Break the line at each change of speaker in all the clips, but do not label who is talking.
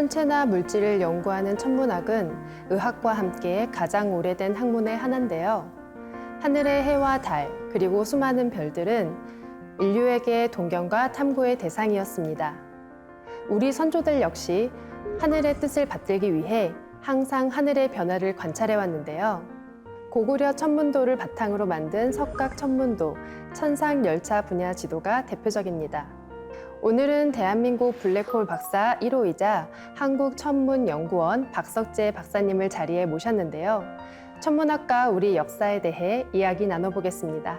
천체나 물질을 연구하는 천문학은 의학과 함께 가장 오래된 학문의 하나인데요. 하늘의 해와 달, 그리고 수많은 별들은 인류에게 동경과 탐구의 대상이었습니다. 우리 선조들 역시 하늘의 뜻을 받들기 위해 항상 하늘의 변화를 관찰해 왔는데요. 고구려 천문도를 바탕으로 만든 석각 천문도, 천상 열차 분야 지도가 대표적입니다. 오늘은 대한민국 블랙홀 박사 1호이자 한국천문연구원 박석재 박사님을 자리에 모셨는데요. 천문학과 우리 역사에 대해 이야기 나눠보겠습니다.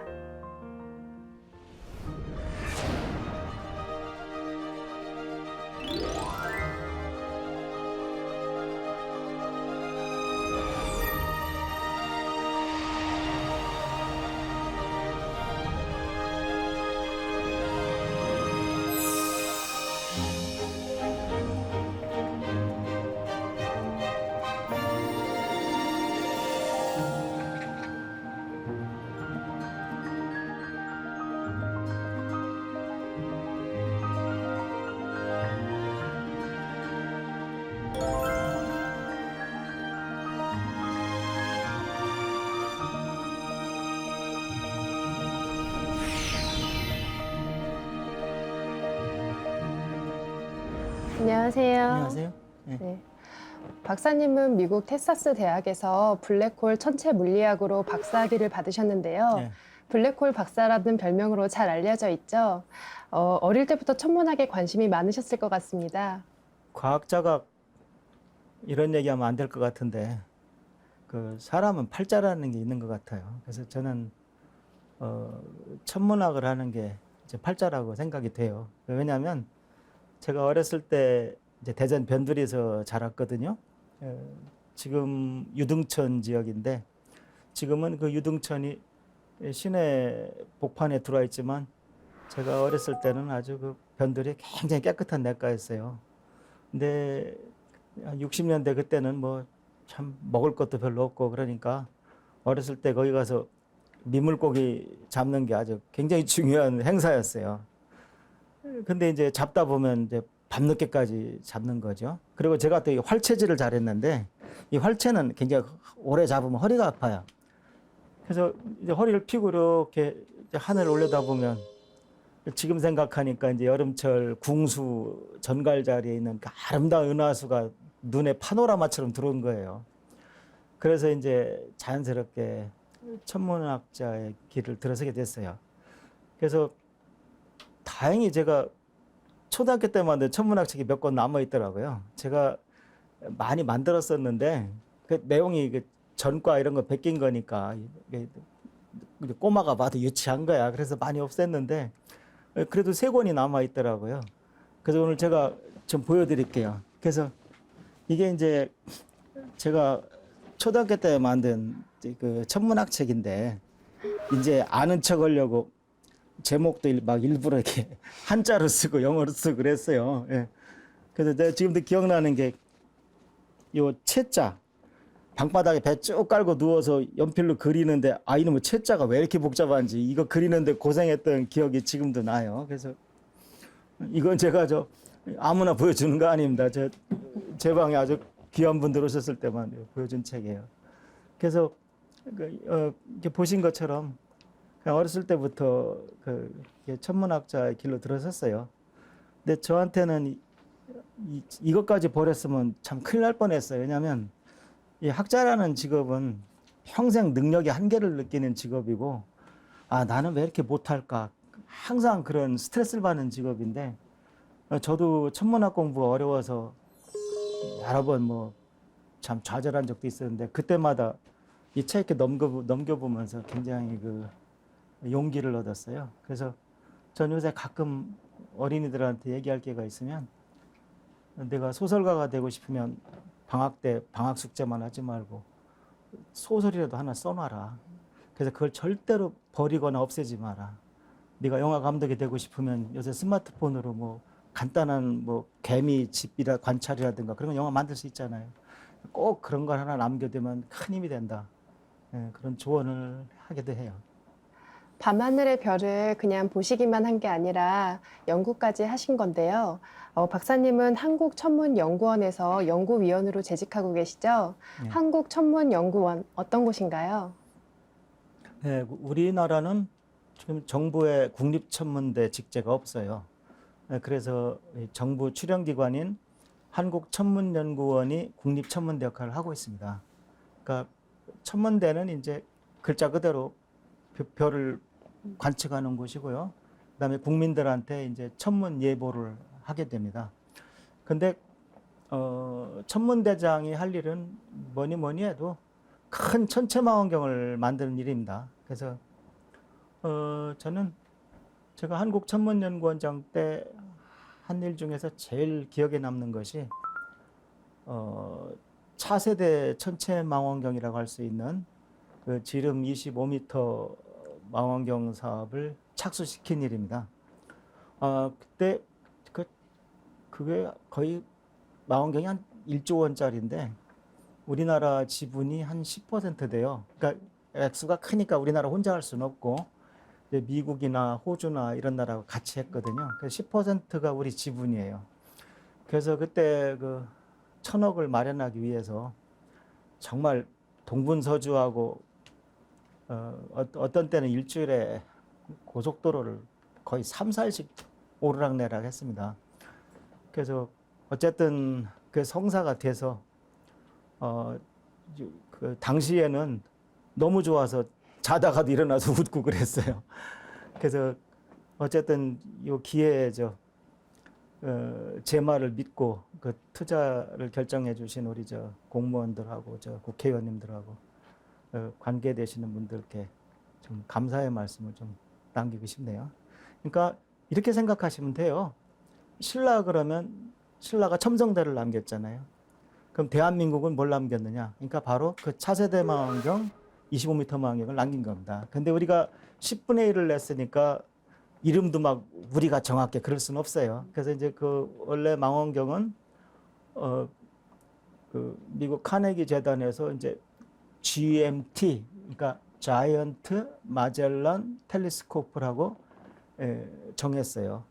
안녕하세요.
안녕하세요. 네.
네. 박사님은 미국 텍사스 대학에서 블랙홀 천체 물리학으로 박사학위를 받으셨는데요.
네.
블랙홀 박사라는 별명으로 잘 알려져 있죠. 어릴 때부터 천문학에 관심이 많으셨을 것 같습니다.
과학자가 이런 얘기하면 안 될 것 같은데 그 사람은 팔자라는 게 있는 것 같아요. 그래서 저는 천문학을 하는 게 이제 팔자라고 생각이 돼요. 왜냐하면 제가 어렸을 때 이제 대전 변두리에서 자랐거든요. 지금 유등천 지역인데 지금은 그 유등천이 시내 복판에 들어와 있지만 제가 어렸을 때는 아주 그 변두리 굉장히 깨끗한 냇가였어요. 근데 60년대 그때는 뭐 참 먹을 것도 별로 없고 그러니까 어렸을 때 거기 가서 민물고기 잡는 게 아주 굉장히 중요한 행사였어요. 근데 이제 잡다 보면 이제 밤늦게까지 잡는 거죠. 그리고 제가 또 이 활채질을 잘했는데 이 활채는 굉장히 오래 잡으면 허리가 아파요. 그래서 이제 허리를 펴고 이렇게 이제 하늘을 올려다보면 지금 생각하니까 이제 여름철 궁수 전갈 자리에 있는 그 아름다운 은하수가 눈에 파노라마처럼 들어온 거예요. 그래서 이제 자연스럽게 천문학자의 길을 들어서게 됐어요. 그래서 다행히 제가 초등학교 때 만든 천문학 책이 몇 권 남아 있더라고요. 제가 많이 만들었었는데 그 내용이 그 전과 이런 거 베낀 거니까 꼬마가 봐도 유치한 거야. 그래서 많이 없앴는데 그래도 3권이 남아 있더라고요. 그래서 오늘 제가 좀 보여드릴게요. 그래서 이게 이제 제가 초등학교 때 만든 그 천문학 책인데 이제 아는 척 하려고 제목도 막 일부러 이렇게 한자로 쓰고 영어로 쓰고 그랬어요. 예. 그래서 내가 지금도 기억나는 게 요 채자 방바닥에 배 쭉 깔고 누워서 연필로 그리는데 아 이놈의 채자가 왜 이렇게 복잡한지 이거 그리는데 고생했던 기억이 지금도 나요. 그래서 이건 제가 아무나 보여주는 거 아닙니다. 제 방에 아주 귀한 분들 오셨을 때만 보여준 책이에요. 그래서 이렇게 보신 것처럼 그냥 어렸을 때부터 그 천문학자의 길로 들어섰어요. 근데 저한테는 이것까지 버렸으면 참 큰일 날 뻔했어요. 왜냐하면 이 학자라는 직업은 평생 능력의 한계를 느끼는 직업이고 아 나는 왜 이렇게 못할까 항상 그런 스트레스를 받는 직업인데 저도 천문학 공부가 어려워서 여러 번 뭐 참 좌절한 적도 있었는데 그때마다 이 책 이렇게 넘겨보면서 굉장히 그 용기를 얻었어요. 그래서 전 요새 가끔 어린이들한테 얘기할 기회가 있으면 내가 소설가가 되고 싶으면 방학 때 방학 숙제만 하지 말고 소설이라도 하나 써놔라. 그래서 그걸 절대로 버리거나 없애지 마라. 네가 영화 감독이 되고 싶으면 요새 스마트폰으로 뭐 간단한 뭐 개미 집이라 관찰이라든가 그런 거 영화 만들 수 있잖아요. 꼭 그런 걸 하나 남겨두면 큰 힘이 된다. 예, 그런 조언을 하기도 해요.
밤하늘의 별을 그냥 보시기만 한 게 아니라 연구까지 하신 건데요. 박사님은 한국천문연구원에서 연구위원으로 재직하고 계시죠?
네.
한국천문연구원 어떤 곳인가요?
네, 우리나라는 지금 정부의 국립천문대 직제가 없어요. 네, 그래서 이 정부 출연기관인 한국천문연구원이 국립천문대 역할을 하고 있습니다. 그러니까 천문대는 이제 글자 그대로 별을 관측하는 곳이고요. 그다음에 국민들한테 이제 천문 예보를 하게 됩니다. 근데 천문대장이 할 일은 뭐니 해도 큰 천체망원경을 만드는 일입니다. 그래서 저는 제가 한국천문연구원장 때 한 일 중에서 제일 기억에 남는 것이 차세대 천체망원경이라고 할 수 있는 그 지름 25m 망원경 사업을 착수시킨 일입니다. 그때 그게 거의 망원경이 한 1조 원짜리인데 우리나라 지분이 한 10% 돼요. 그러니까 액수가 크니까 우리나라 혼자 할 수는 없고 이제 미국이나 호주나 이런 나라하고 같이 했거든요. 그래서 10%가 우리 지분이에요. 그래서 그때 그 1,000억을 마련하기 위해서 정말 동분서주하고 어떤 때는 일주일에 고속도로를 거의 3, 4일씩 오르락내락 했습니다. 그래서 어쨌든 그 성사가 돼서 그 당시에는 너무 좋아서 자다가도 일어나서 웃고 그랬어요. 그래서 어쨌든 이 기회에 제 말을 믿고 그 투자를 결정해 주신 우리 공무원들하고 국회의원님들하고 관계되시는 분들께 좀 감사의 말씀을 좀 남기고 싶네요. 그러니까 이렇게 생각하시면 돼요. 신라 그러면 신라가 첨성대를 남겼잖아요. 그럼 대한민국은 뭘 남겼느냐? 그러니까 바로 그 차세대 망원경 25m 망원경을 남긴 겁니다. 근데 우리가 10분의 1을 냈으니까 이름도 막 우리가 정확하게 그럴 수는 없어요. 그래서 이제 그 원래 망원경은 그 미국 카네기 재단에서 이제 GMT, 그러니까 자이언트 마젤란 텔레스코프라고 정했어요.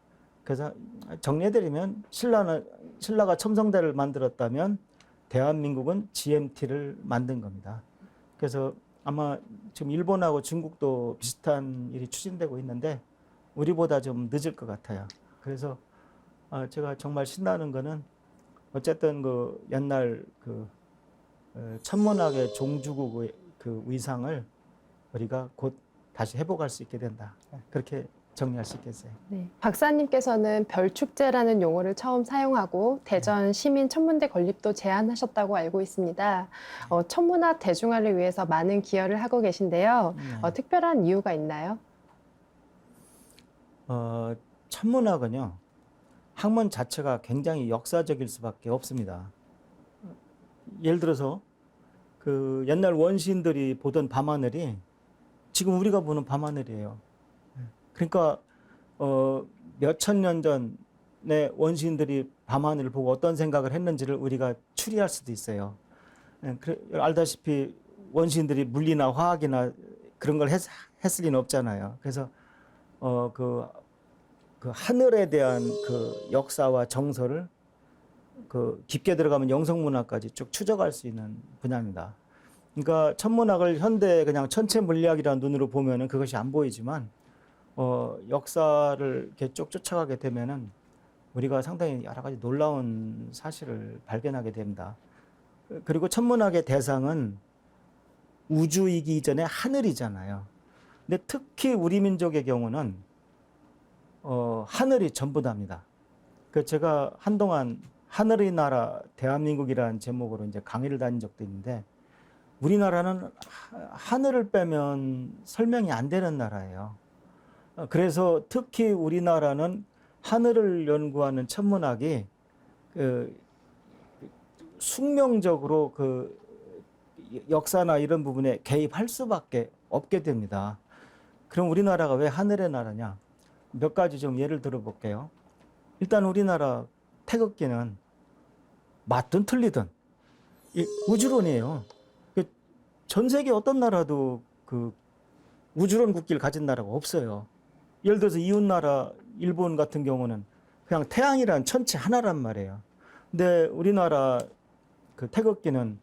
그래서 정리해드리면 신라가 첨성대를 만들었다면 대한민국은 GMT를 만든 겁니다. 그래서 아마 지금 일본하고 중국도 비슷한 일이 추진되고 있는데 우리보다 좀 늦을 것 같아요. 그래서 제가 정말 신나는 거는 어쨌든 그 옛날 그 천문학의 종주국의 그 위상을 우리가 곧 다시 회복할 수 있게 된다. 그렇게 정리할 수 있겠어요.
네. 박사님께서는 별축제라는 용어를 처음 사용하고 대전 시민 천문대 건립도 제안하셨다고 알고 있습니다. 천문학 대중화를 위해서 많은 기여를 하고 계신데요. 특별한 이유가 있나요?
천문학은요, 학문 자체가 굉장히 역사적일 수밖에 없습니다. 예를 들어서 그 옛날 원시인들이 보던 밤하늘이 지금 우리가 보는 밤하늘이에요. 그러니까 몇천 년 전에 원시인들이 밤하늘을 보고 어떤 생각을 했는지를 우리가 추리할 수도 있어요. 알다시피 원시인들이 물리나 화학이나 그런 걸 했을 리는 없잖아요. 그래서 그 하늘에 대한 그 역사와 정서를 그 깊게 들어가면 영성문학까지 쭉 추적할 수 있는 분야입니다. 그러니까 천문학을 현대 그냥 천체 물리학이라는 눈으로 보면은 그것이 안 보이지만 역사를 이렇게 쭉 쫓아가게 되면은 우리가 상당히 여러 가지 놀라운 사실을 발견하게 됩니다. 그리고 천문학의 대상은 우주이기 이전에 하늘이잖아요. 근데 특히 우리 민족의 경우는 하늘이 전부답니다. 그 제가 한동안 하늘의 나라 대한민국이라는 제목으로 이제 강의를 다닌 적도 있는데 우리나라는 하늘을 빼면 설명이 안 되는 나라예요. 그래서 특히 우리나라는 하늘을 연구하는 천문학이 숙명적으로 그 역사나 이런 부분에 개입할 수밖에 없게 됩니다. 그럼 우리나라가 왜 하늘의 나라냐? 몇 가지 좀 예를 들어 볼게요. 일단 우리나라 태극기는 맞든 틀리든 우주론이에요. 전 세계 어떤 나라도 그 우주론 국기를 가진 나라가 없어요. 예를 들어서 이웃나라 일본 같은 경우는 그냥 태양이란 천체 하나란 말이에요. 근데 우리나라 그 태극기는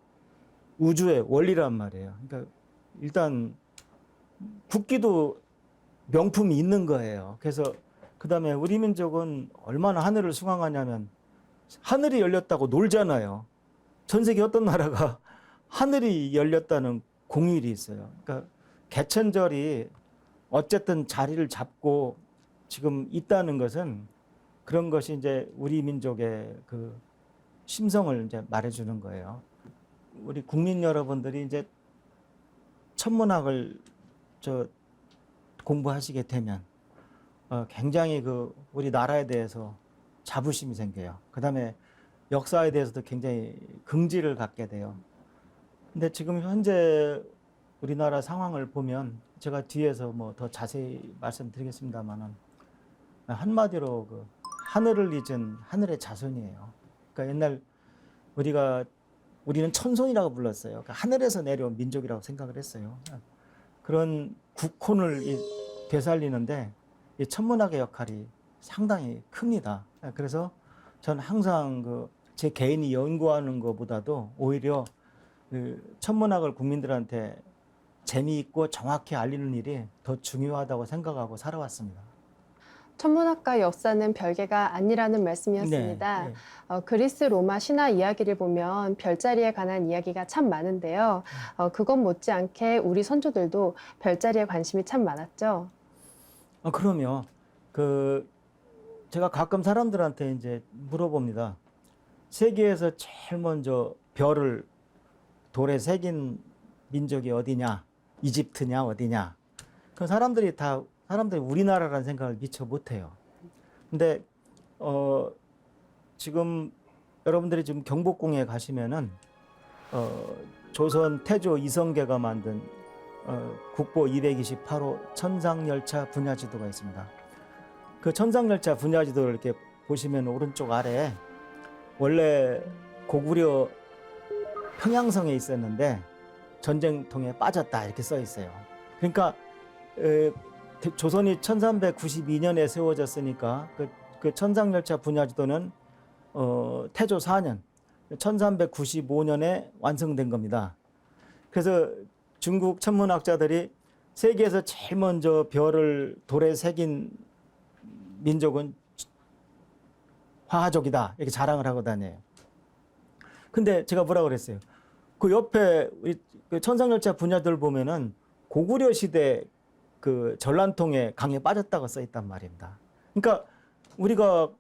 우주의 원리란 말이에요. 그러니까 일단 국기도 명품이 있는 거예요. 그래서 그다음에 우리 민족은 얼마나 하늘을 숭앙하냐면 하늘이 열렸다고 놀잖아요. 전 세계 어떤 나라가 하늘이 열렸다는 공휴일이 있어요. 그러니까 개천절이 어쨌든 자리를 잡고 지금 있다는 것은 그런 것이 이제 우리 민족의 그 심성을 이제 말해주는 거예요. 우리 국민 여러분들이 이제 천문학을 공부하시게 되면 굉장히 그 우리 나라에 대해서 자부심이 생겨요. 그다음에 역사에 대해서도 굉장히 긍지를 갖게 돼요. 근데 지금 현재 우리나라 상황을 보면 제가 뒤에서 뭐 더 자세히 말씀드리겠습니다만은 한마디로 그 하늘을 잊은 하늘의 자손이에요. 그러니까 옛날 우리는 천손이라고 불렀어요. 그러니까 하늘에서 내려온 민족이라고 생각을 했어요. 그런 국혼을 되살리는데 이 천문학의 역할이 상당히 큽니다. 그래서 저는 항상 제 개인이 연구하는 것보다도 오히려 그 천문학을 국민들한테 재미있고 정확히 알리는 일이 더 중요하다고 생각하고 살아왔습니다.
천문학과 역사는 별개가 아니라는 말씀이었습니다.
네,
그리스 로마 신화 이야기를 보면 별자리에 관한 이야기가 참 많은데요. 그것 못지않게 우리 선조들도 별자리에 관심이 참 많았죠.
그럼요. 제가 가끔 사람들한테 이제 물어봅니다. 세계에서 제일 먼저 별을 돌에 새긴 민족이 어디냐? 이집트냐 어디냐? 그 사람들이 우리나라라는 생각을 미처 못해요. 근데 지금 여러분들이 지금 경복궁에 가시면은 조선 태조 이성계가 만든 국보 228호 천상열차 분야지도가 있습니다. 그 천상열차 분야지도를 이렇게 보시면 오른쪽 아래에 원래 고구려 평양성에 있었는데 전쟁통에 빠졌다 이렇게 써 있어요. 그러니까 조선이 1392년에 세워졌으니까 그 천상열차 분야지도는 태조 4년 1395년에 완성된 겁니다. 그래서 중국 천문학자들이 세계에서 제일 먼저 별을 돌에 새긴 민족은 화하족이다 이렇게 자랑을 하고 다녀요. 근데 제가 뭐라고 그랬어요? 그 옆에 그 천상열차 분야들 보면은 고구려 시대 그 전란통에 강에 빠졌다고 써 있단 말입니다. 그러니까 우리가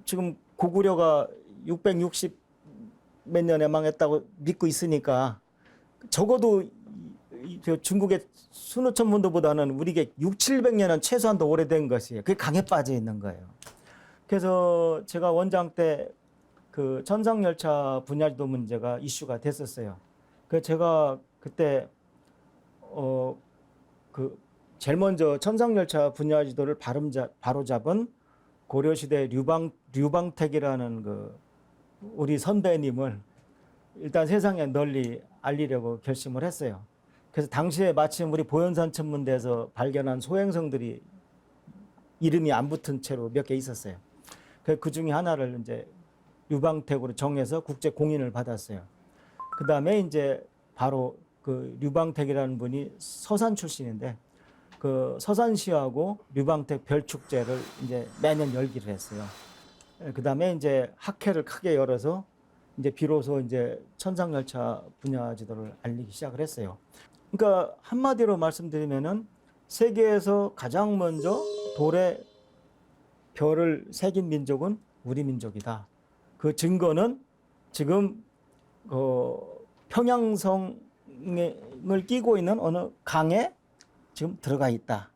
지금 고구려가 660 몇 년에 망했다고 믿고 있으니까 적어도 중국의 순호천문도보다는 우리게 6, 700년은 최소한 더 오래된 것이에요. 그게 강에 빠져 있는 거예요. 그래서 제가 원장 때 그 천상열차 분야지도 문제가 이슈가 됐었어요. 그래서 제가 그때 제일 먼저 천상열차 분야지도를 바로잡은 고려시대 류방택이라는 우리 선배님을 일단 세상에 널리 알리려고 결심을 했어요. 그래서 당시에 마침 우리 보현산 천문대에서 발견한 소행성들이 이름이 안 붙은 채로 몇 개 있었어요. 그 중에 하나를 이제 류방택으로 정해서 국제 공인을 받았어요. 그 다음에 이제 바로 그 류방택이라는 분이 서산 출신인데 그 서산시하고 류방택 별축제를 이제 매년 열기를 했어요. 그 다음에 이제 학회를 크게 열어서 이제 비로소 이제 천상열차 분야지도를 알리기 시작을 했어요. 그러니까 한마디로 말씀드리면은 세계에서 가장 먼저 돌에 별을 새긴 민족은 우리 민족이다. 그 증거는 지금 평양성을 끼고 있는 어느 강에 지금 들어가 있다.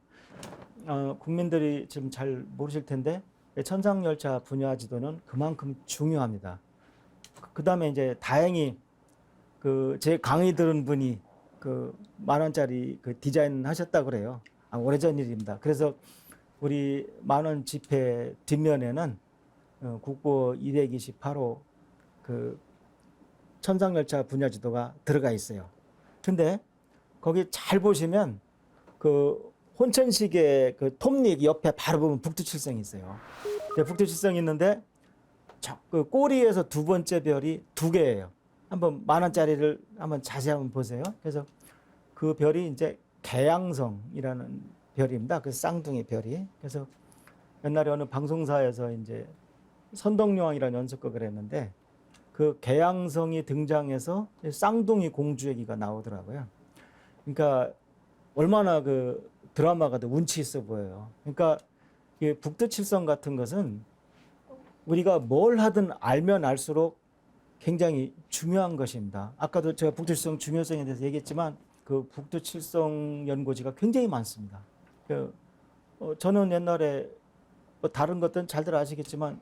국민들이 지금 잘 모르실 텐데 천상열차 분야지도는 그만큼 중요합니다. 그 다음에 이제 다행히 제 강의 들은 분이 10,000원짜리 디자인 하셨다 그래요. 오래전 일입니다. 그래서 우리 10,000원 지폐 뒷면에는 국보 228호 천상열차 분야지도가 들어가 있어요. 근데 거기 잘 보시면 그 혼천식의 그 톱닉 옆에 바로 보면 북두칠성이 있어요. 네, 북두칠성이 있는데 그 꼬리에서 두 번째 별이 두 개예요. 한번 10,000원짜리를 한번 자세히 한번 보세요. 그래서 그 별이 이제 개양성이라는 별입니다. 그 쌍둥이 별이. 그래서 옛날에 어느 방송사에서 이제 선덕여왕이라는 연속극을 했는데 그 개양성이 등장해서 쌍둥이 공주 얘기가 나오더라고요. 그러니까 얼마나 그 드라마가 더 운치 있어 보여요. 그러니까 이 북두칠성 같은 것은 우리가 뭘 하든 알면 알수록 굉장히 중요한 것입니다. 아까도 제가 북두칠성 중요성에 대해서 얘기했지만 그 북두칠성 연고지가 굉장히 많습니다. 저는 옛날에 뭐 다른 것들은 잘들 아시겠지만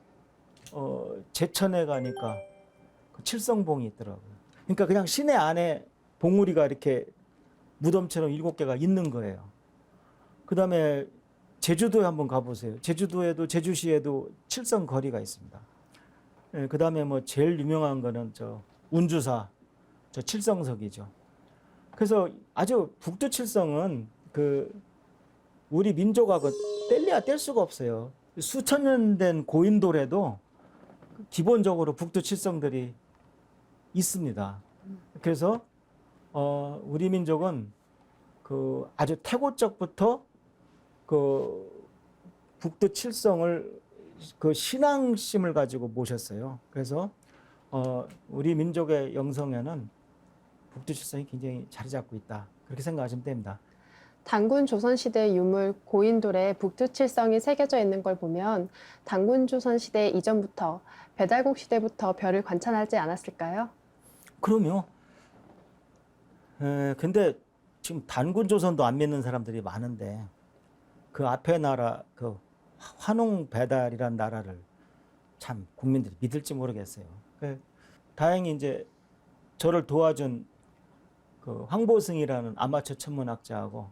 제천에 가니까 그 칠성봉이 있더라고요. 그러니까 그냥 시내 안에 봉우리가 이렇게 무덤처럼 7개가 있는 거예요. 그 다음에 제주도에 한번 가보세요. 제주도에도 제주시에도 칠성 거리가 있습니다. 그 다음에 뭐 제일 유명한 거는 저 운주사 저 칠성석이죠. 그래서 아주 북두칠성은 그 우리 민족하고 뗄래야 뗄 수가 없어요. 수천 년 된 고인돌에도 기본적으로 북두칠성들이 있습니다. 그래서 우리 민족은 그 아주 태고적부터 그 북두칠성을 그 신앙심을 가지고 모셨어요. 그래서 우리 민족의 영성에는 북두칠성이 굉장히 자리 잡고 있다. 그렇게 생각하시면 됩니다.
단군 조선시대 유물 고인돌에 북두칠성이 새겨져 있는 걸 보면 단군 조선시대 이전부터 배달국 시대부터 별을 관찰하지 않았을까요?
그럼요. 근데 지금 단군 조선도 안 믿는 사람들이 많은데 그 앞에 나라 그 환웅 배달이란 나라를 참 국민들이 믿을지 모르겠어요. 다행히 이제 저를 도와준 그 황보승이라는 아마추어 천문학자하고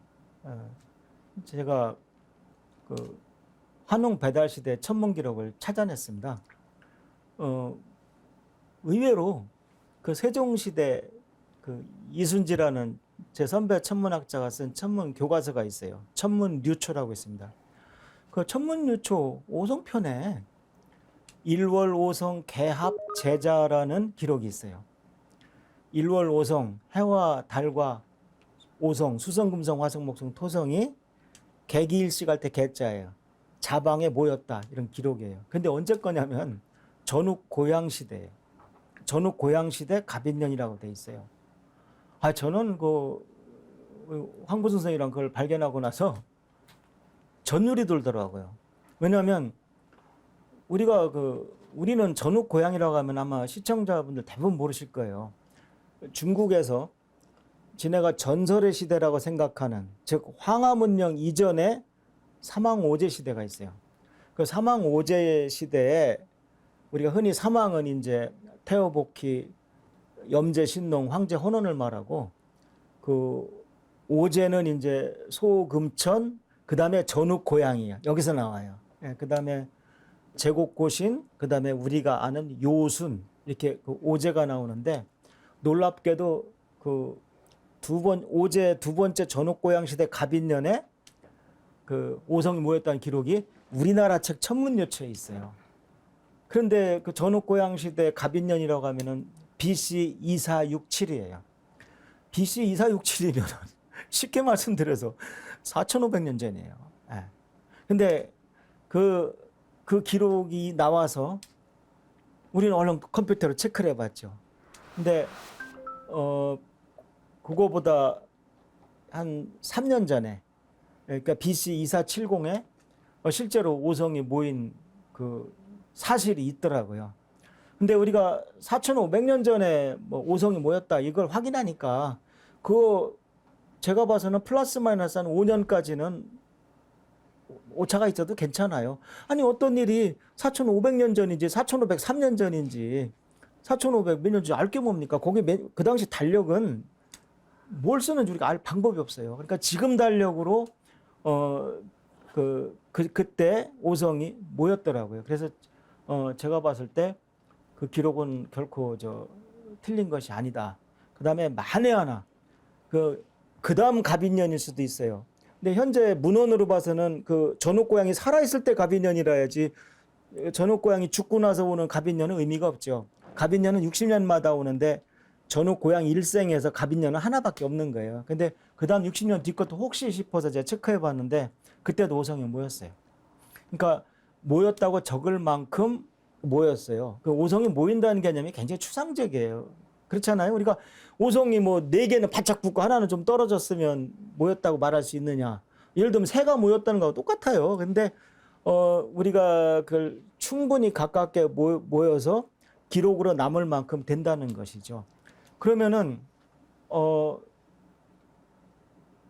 제가 그 환웅 배달 시대 천문 기록을 찾아냈습니다. 의외로 그 세종 시대 그 이순지라는 제 선배 천문학자가 쓴 천문 교과서가 있어요. 천문류초라고 있습니다. 그 천문류초 오성편에 일월 오성 개합 제자라는 기록이 있어요. 일월 오성 해와 달과 오성 수성 금성 화성 목성 토성이 개기일식 할 때 개자예요. 자방에 모였다 이런 기록이에요. 근데 언제 거냐면 전욱 고양 시대예요. 전욱 고양 시대 갑인년이라고 돼 있어요. 저는 그 황보승 선생이랑 그걸 발견하고 나서 전율이 돌더라고요. 왜냐하면 우리는 전욱 고양이라고 하면 아마 시청자분들 대부분 모르실 거예요. 중국에서 지네가 전설의 시대라고 생각하는 즉 황하문명 이전에 사망오제 시대가 있어요. 그 사망오제 시대에 우리가 흔히 사망은 이제 태어복희, 염제, 신농, 황제, 혼원을 말하고 그 오제는 이제 소금천, 그 다음에 전욱 고양이야. 여기서 나와요. 그 다음에 제곡고신, 그 다음에 우리가 아는 요순 이렇게 그 오제가 나오는데 놀랍게도 그 오제 두 번째 전욱 고양 시대 갑인년에 그 오성이 모였다는 기록이 우리나라 책 천문요초에 있어요. 그런데 그 전욱 고양 시대 갑인년이라고 하면은 BC 2467이에요. BC 2467이면 쉽게 말씀드려서 4,500년 전이에요. 근데 그 기록이 나와서 우리는 얼른 컴퓨터로 체크를 해봤죠. 근데 그거보다 한 3년 전에 그러니까 BC 2470에 실제로 오성이 모인 그 사실이 있더라고요. 근데 우리가 4,500년 전에 뭐 오성이 모였다 이걸 확인하니까 그거 제가 봐서는 플러스 마이너스 한 5년까지는 오차가 있어도 괜찮아요. 아니 어떤 일이 4,500년 전인지 4,503년 전인지 4,500 몇 년인지 알 게 뭡니까? 거기 그 당시 달력은 뭘 쓰는지 우리가 알 방법이 없어요. 그러니까 지금 달력으로 그때 오성이 모였더라고요. 그래서 제가 봤을 때 그 기록은 결코 틀린 것이 아니다. 그 다음에 만에 하나 그 다음 갑인년일 수도 있어요. 근데 현재 문헌으로 봐서는 그 전옥고양이 살아있을 때 갑인년이라 해야지 전옥고양이 죽고 나서 오는 갑인년은 의미가 없죠. 갑인년은 60년마다 오는데 전옥고양이 일생에서 갑인년은 하나밖에 없는 거예요. 근데 그 다음 60년 뒤 것도 혹시 싶어서 제가 체크해 봤는데 그때도 오성이 모였어요. 그러니까 모였다고 적을 만큼 모였어요. 그 오성이 모인다는 개념이 굉장히 추상적이에요. 그렇잖아요. 우리가 오성이 뭐 4개는 바짝 붙고 하나는 좀 떨어졌으면 모였다고 말할 수 있느냐. 예를 들면 새가 모였다는 거하고 똑같아요. 근데 우리가 그걸 충분히 가깝게 모여서 기록으로 남을 만큼 된다는 것이죠. 그러면은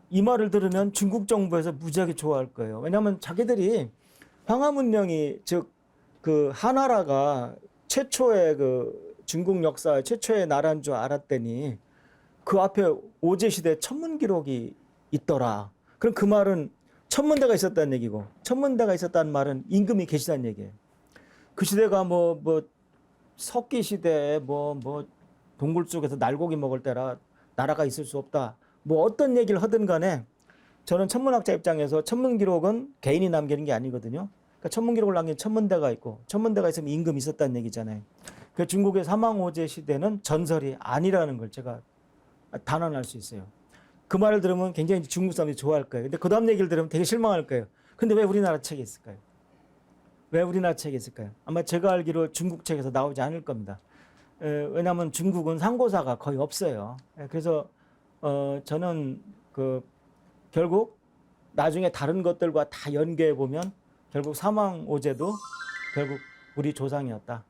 이 말을 들으면 중국 정부에서 무지하게 좋아할 거예요. 왜냐하면 자기들이 황하문명이 즉 그 하나라가 최초의 그 중국 역사 최초의 나라인 줄 알았더니 그 앞에 오제 시대 천문 기록이 있더라. 그럼 그 말은 천문대가 있었다는 얘기고, 천문대가 있었다는 말은 임금이 계시다는 얘기예요. 그 시대가 뭐 석기 시대에 뭐 동굴 속에서 날고기 먹을 때라 나라가 있을 수 없다. 뭐 어떤 얘기를 하든 간에 저는 천문학자 입장에서 천문 기록은 개인이 남기는 게 아니거든요. 그러니까 천문 기록을 남긴 천문대가 있고, 천문대가 있으면 임금이 있었다는 얘기잖아요. 그 중국의 사망오제 시대는 전설이 아니라는 걸 제가 단언할 수 있어요. 그 말을 들으면 굉장히 중국 사람들이 좋아할 거예요. 근데 그 다음 얘기를 들으면 되게 실망할 거예요. 근데 왜 우리나라 책에 있을까요? 왜 우리나라 책에 있을까요? 아마 제가 알기로 중국 책에서 나오지 않을 겁니다. 왜냐하면 중국은 상고사가 거의 없어요. 그래서 저는 결국 나중에 다른 것들과 다 연계해 보면 결국 사망오제도 결국 우리 조상이었다.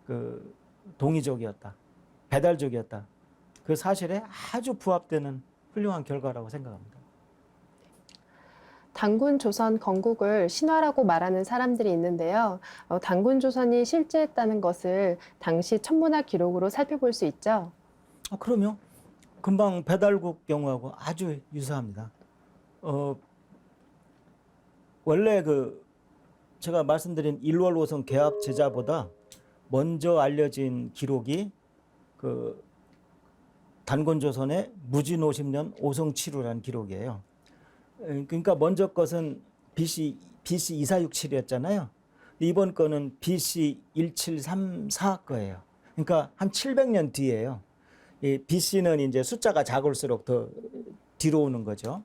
그 동이족이었다. 배달족이었다. 그 사실에 아주 부합되는 훌륭한 결과라고 생각합니다.
단군 조선 건국을 신화라고 말하는 사람들이 있는데요. 단군 조선이 실제했다는 것을 당시 천문학 기록으로 살펴볼 수 있죠.
그럼요. 금방 배달국 경우하고 아주 유사합니다. 원래 제가 말씀드린 일월오성 개합 제자보다 먼저 알려진 기록이 단곤조선의 무진 50년 오성치루라는 기록이에요. 그러니까 먼저 것은 BC 2467이었잖아요. 이번 거는 BC 1734 거예요. 그러니까 한 700년 뒤에요. 이 BC는 이제 숫자가 작을수록 더 뒤로 오는 거죠.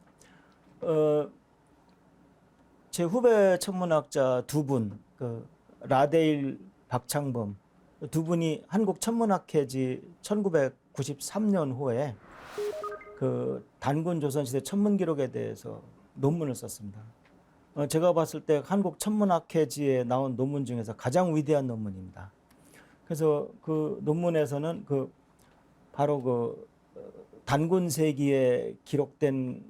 제 후배 천문학자 두 분, 라데일, 박창범 두 분이 한국 천문학회지 1993년 호에 단군 조선시대 천문 기록에 대해서 논문을 썼습니다. 제가 봤을 때 한국 천문학회지에 나온 논문 중에서 가장 위대한 논문입니다. 그래서 그 논문에서는 바로 단군 세기에 기록된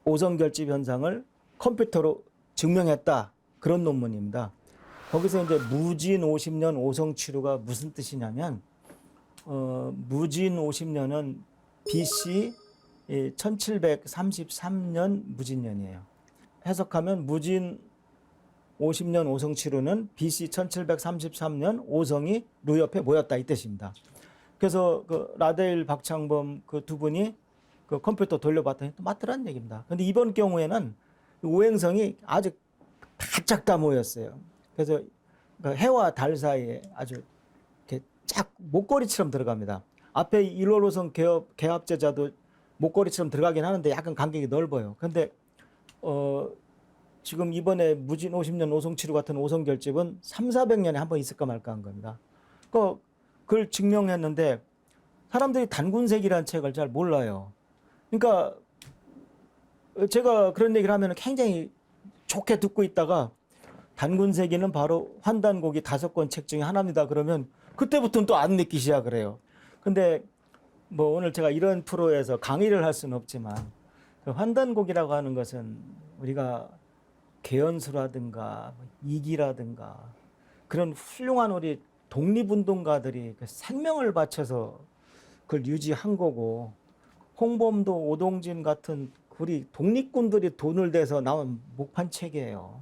오성결집 현상을 컴퓨터로 증명했다. 그런 논문입니다. 거기서 이제 무진 50년 오성치루가 무슨 뜻이냐면 무진 50년은 BC 1733년 무진년이에요. 해석하면 무진 50년 오성치루는 BC 1733년 오성이 루 옆에 모였다 이 뜻입니다. 그래서 라데일 박창범 두 분이 컴퓨터 돌려봤더니 또 맞더란 얘기입니다. 근데 이번 경우에는 오행성이 아주 바짝 다 모였어요. 그래서 해와 달 사이에 아주 이렇게 쫙 목걸이처럼 들어갑니다. 앞에 일월오성 개합제자도 목걸이처럼 들어가긴 하는데 약간 간격이 넓어요. 근데 지금 이번에 무진 50년 오성치루 같은 오성결집은 300~400년에 한 번 있을까 말까 한 겁니다. 그걸 증명했는데 사람들이 단군색이라는 책을 잘 몰라요. 그러니까 제가 그런 얘기를 하면 굉장히 좋게 듣고 있다가 단군세기는 바로 환단고기 5권 책 중에 하나입니다. 그러면 그때부터는 또 안 믿기 시작을 해요. 근데 오늘 제가 이런 프로에서 강의를 할 수는 없지만 환단고기라고 하는 것은 우리가 개연수라든가 이기라든가 그런 훌륭한 우리 독립운동가들이 생명을 바쳐서 그걸 유지한 거고 홍범도 오동진 같은 우리 독립군들이 돈을 대서 나온 목판책이에요.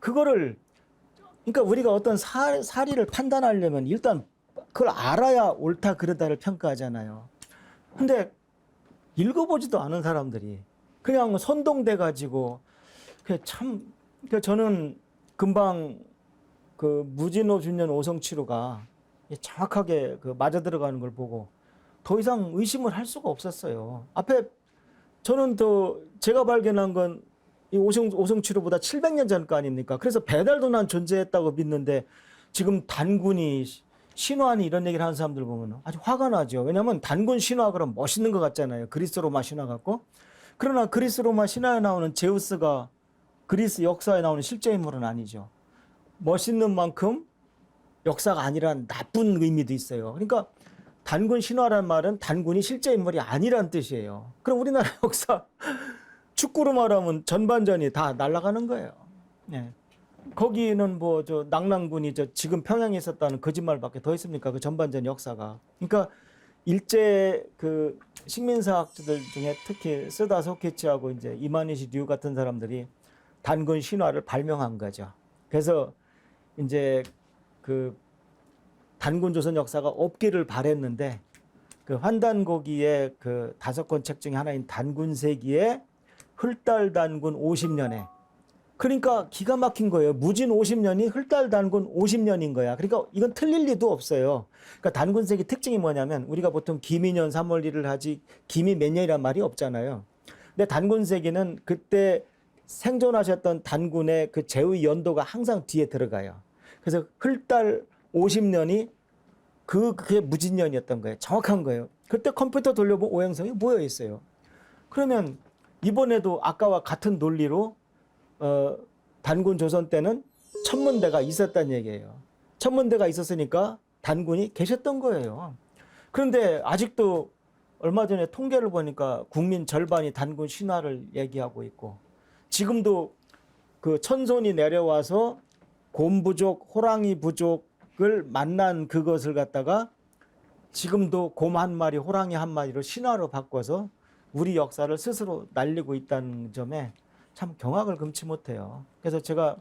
그러니까 우리가 어떤 사리를 판단하려면 일단 그걸 알아야 옳다 그르다를 평가하잖아요. 근데 읽어보지도 않은 사람들이 그냥 선동돼 가지고 참 저는 금방 그 무진호 준년 오성치루가 정확하게 그 맞아 들어가는 걸 보고 더 이상 의심을 할 수가 없었어요. 앞에 저는 또 제가 발견한 건 이 오성치루보다 700년 전 거 아닙니까? 그래서 배달도난 존재했다고 믿는데 지금 단군이 신화니 이런 얘기를 하는 사람들 보면 아주 화가 나죠. 왜냐하면 단군 신화 그럼 멋있는 것 같잖아요. 그리스 로마 신화 같고. 그러나 그리스 로마 신화에 나오는 제우스가 그리스 역사에 나오는 실제 인물은 아니죠. 멋있는 만큼 역사가 아니란 나쁜 의미도 있어요. 그러니까 단군 신화란 말은 단군이 실제 인물이 아니란 뜻이에요. 그럼 우리나라 역사 축구로 말하면 전반전이 다 날아가는 거예요. 네. 거기는 뭐 저 낙랑군이 저 지금 평양에 있었다는 거짓말밖에 더 있습니까? 그 전반전 역사가. 그러니까 일제 그 식민사학자들 중에 특히 쓰다 소케치하고 이제 이마니시 류 같은 사람들이 단군 신화를 발명한 거죠. 그래서 이제 그 단군 조선 역사가 없기를 바랬는데 그 환단고기의 그 5권 책 중에 하나인 단군세기에 흘달 단군 50년에 그러니까 기가 막힌 거예요. 무진 50년이 흘달 단군 50년인 거야. 그러니까 이건 틀릴 리도 없어요. 그러니까 단군세기 특징이 뭐냐면 우리가 보통 기미년 3월 1일 하지 기미 몇 년이란 말이 없잖아요. 근데 단군세기는 그때 생존하셨던 단군의 그 제의 연도가 항상 뒤에 들어가요. 그래서 흘달 50년이 그게 무진년이었던 거예요. 정확한 거예요. 그때 컴퓨터 돌려보면 오행성이 모여 있어요. 그러면 이번에도 아까와 같은 논리로 단군 조선 때는 천문대가 있었다는 얘기예요. 천문대가 있었으니까 단군이 계셨던 거예요. 그런데 아직도 얼마 전에 통계를 보니까 국민 절반이 단군 신화를 얘기하고 있고 지금도 그 천손이 내려와서 곰부족, 호랑이 부족을 만난 그것을 갖다가 지금도 곰 한 마리, 호랑이 한 마리로 신화로 바꿔서 우리 역사를 스스로 날리고 있다는 점에 참 경악을 금치 못해요. 그래서 제가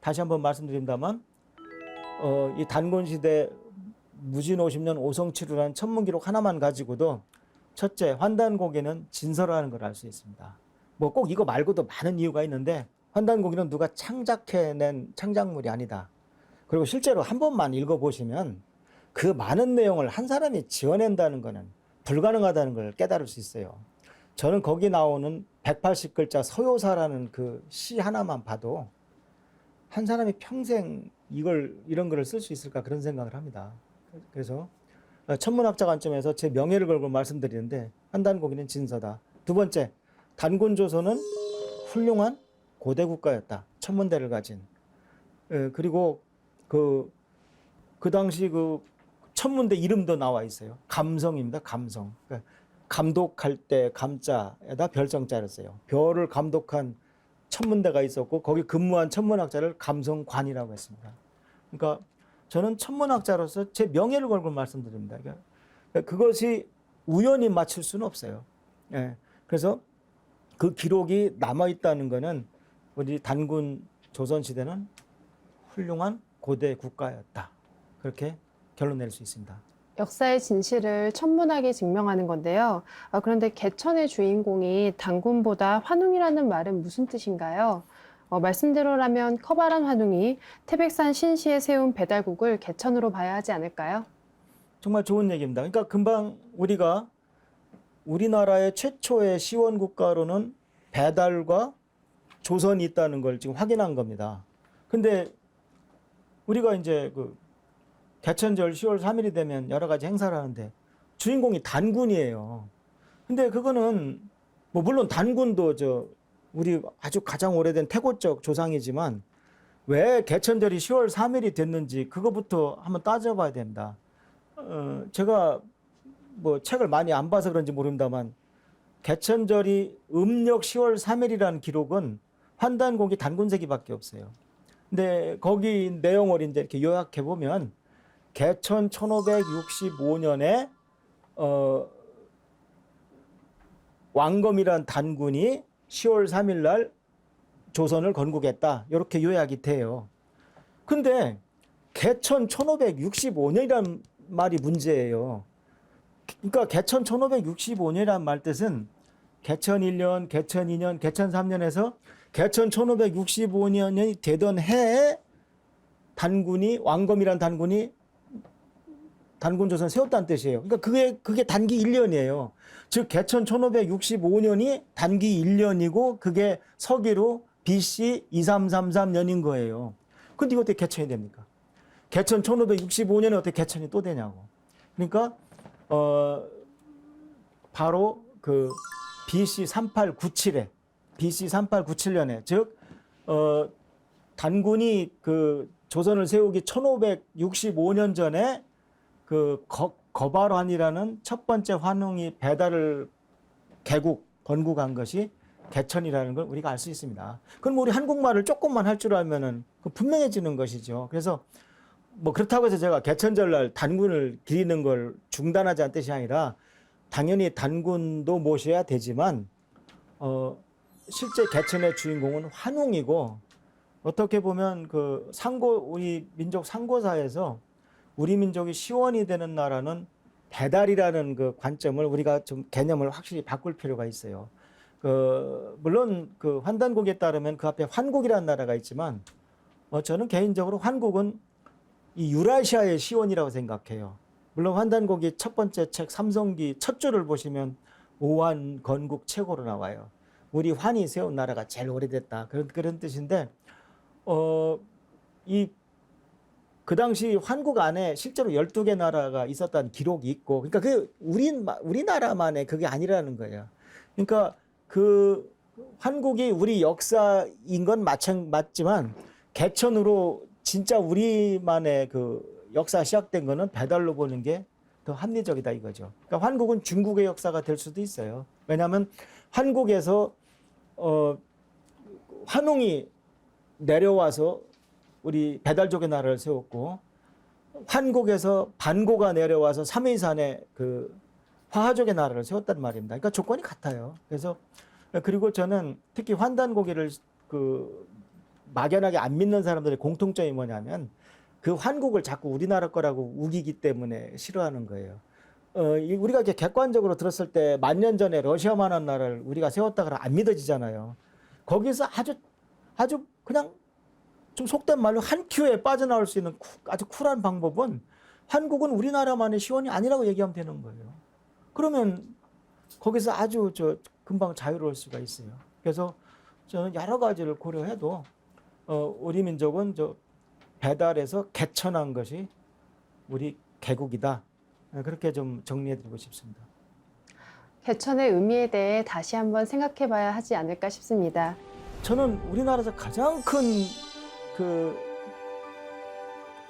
다시 한번 말씀드린다면 이 단군시대 무진 50년 오성치루라는 천문기록 하나만 가지고도 첫째, 환단고기는 진설하는 걸 알 수 있습니다. 뭐 꼭 이거 말고도 많은 이유가 있는데 환단고기는 누가 창작해낸 창작물이 아니다. 그리고 실제로 한 번만 읽어보시면 그 많은 내용을 한 사람이 지어낸다는 것은 불가능하다는 걸 깨달을 수 있어요. 저는 거기 나오는 180글자 서요사라는 그 시 하나만 봐도 한 사람이 평생 이런 글을 쓸 수 있을까 그런 생각을 합니다. 그래서 천문학자 관점에서 제 명예를 걸고 말씀드리는데 환단고기는 진서다. 두 번째, 단군조선은 훌륭한 고대 국가였다. 천문대를 가진. 그리고 그 당시 그 천문대 이름도 나와 있어요. 감성입니다. 감성. 그러니까 감독할 때 감자에다 별정자를 써요. 별을 감독한 천문대가 있었고 거기 근무한 천문학자를 감성관이라고 했습니다. 그러니까 저는 천문학자로서 제 명예를 걸고 말씀드립니다. 그러니까 그것이 우연히 맞출 수는 없어요. 예. 그래서 그 기록이 남아있다는 것은 우리 단군 조선시대는 훌륭한 고대 국가였다. 그렇게 결론 낼 수 있습니다.
역사의 진실을 천문학이 증명하는 건데요. 그런데 개천의 주인공이 단군보다 환웅이라는 말은 무슨 뜻인가요? 말씀대로라면 커다란 환웅이 태백산 신시에 세운 배달국을 개천으로 봐야 하지 않을까요?
정말 좋은 얘기입니다. 그러니까 금방 우리가 우리나라의 최초의 시원 국가로는 배달과 조선이 있다는 걸 지금 확인한 겁니다. 근데 우리가 이제 그 개천절 10월 3일이 되면 여러 가지 행사를 하는데 주인공이 단군이에요. 근데 그거는 뭐 물론 단군도 우리 아주 가장 오래된 태고적 조상이지만 왜 개천절이 10월 3일이 됐는지 그거부터 한번 따져봐야 됩니다. 제가 뭐 책을 많이 안 봐서 그런지 모릅니다만 개천절이 음력 10월 3일이라는 기록은 환단고기 단군세기밖에 없어요. 근데 거기 내용을 이제 이렇게 요약해 보면 개천 1565년에 왕검이란 단군이 10월 3일 날 조선을 건국했다. 이렇게 요약이 돼요. 근데 개천 1565년이란 말이 문제예요. 그러니까 개천 1565년이란 말 뜻은 개천 1년, 개천 2년, 개천 3년에서 개천 1565년이 되던 해에 단군이 왕검이란 단군이 단군조선 세웠다는 뜻이에요. 그러니까 그게 단기 1년이에요. 즉 개천 1565년이 단기 1년이고 그게 서기로 BC 2333년인 거예요. 근데 이거 어떻게 개천이 됩니까? 개천 1565년에 어떻게 개천이 또 되냐고. 그러니까 바로 그 BC 3897년에 즉 단군이 그 조선을 세우기 1565년 전에 그 거발환이라는 첫 번째 환웅이 배달을 건국한 것이 개천이라는 걸 우리가 알 수 있습니다. 그럼 우리 한국말을 조금만 할 줄 알면은 분명해지는 것이죠. 그래서 뭐 그렇다고 해서 제가 개천절날 단군을 기리는 걸 중단하자는 뜻이 아니라 당연히 단군도 모셔야 되지만 실제 개천의 주인공은 환웅이고 어떻게 보면 그 우리 민족 상고사에서 우리 민족이 시원이 되는 나라는 배달이라는 그 관점을 우리가 좀 개념을 확실히 바꿀 필요가 있어요. 물론 그 환단곡에 따르면 그 앞에 환국이라는 나라가 있지만 저는 개인적으로 환국은 이 유라시아의 시원이라고 생각해요. 물론 환단곡이 첫 번째 책 삼성기 첫 줄을 보시면 오환 건국 최고로 나와요. 우리 환이 세운 나라가 제일 오래됐다. 그런 뜻인데 그 당시 환국 안에 실제로 12개 나라가 있었다는 기록이 있고, 그러니까 우리나라만의 그게 아니라는 거예요. 그러니까 그 환국이 우리 역사인 건 맞지만 개천으로 진짜 우리만의 그 역사 시작된 거는 배달로 보는 게 더 합리적이다 이거죠. 그러니까 환국은 중국의 역사가 될 수도 있어요. 왜냐하면 환국에서 환웅이 내려와서 우리 배달족의 나라를 세웠고 환국에서 반고가 내려와서 삼위산에 그 화하족의 나라를 세웠단 말입니다. 그러니까 조건이 같아요. 그리고 저는 특히 환단고기를 그 막연하게 안 믿는 사람들의 공통점이 뭐냐면 그 환국을 자꾸 우리나라 거라고 우기기 때문에 싫어하는 거예요. 우리가 이렇게 객관적으로 들었을 때 1000년 전에 러시아만한 나라를 우리가 세웠다 그러면 안 믿어지잖아요. 거기서 아주 그냥 좀 속된 말로 한 큐에 빠져나올 수 있는 아주 쿨한 방법은 한국은 우리나라만의 시원이 아니라고 얘기하면 되는 거예요. 그러면 거기서 아주 금방 자유로울 수가 있어요. 그래서 저는 여러 가지를 고려해도 우리 민족은 배달에서 개천한 것이 우리 개국이다. 그렇게 좀 정리해드리고 싶습니다.
개천의 의미에 대해 다시 한번 생각해 봐야 하지 않을까 싶습니다.
저는 우리나라에서 가장 큰 그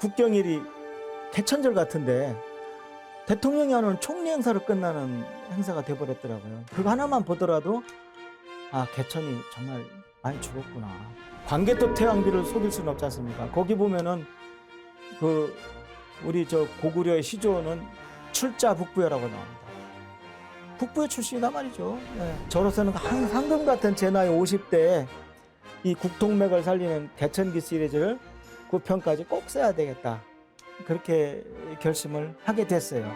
국경일이 개천절 같은데 대통령이 하는 총리 행사로 끝나는 행사가 돼버렸더라고요. 그거 하나만 보더라도 개천이 정말 많이 죽었구나. 광개토 태왕비를 속일 수는 없지 않습니까? 거기 보면은 우리 고구려의 시조는 출자 북부여라고 나옵니다. 북부의 출신이다 말이죠. 네. 저로서는 황금 같은 제 나이 50대에 이 국통맥을 살리는 개천기 시리즈를 9편까지 꼭 써야 되겠다. 그렇게 결심을 하게 됐어요.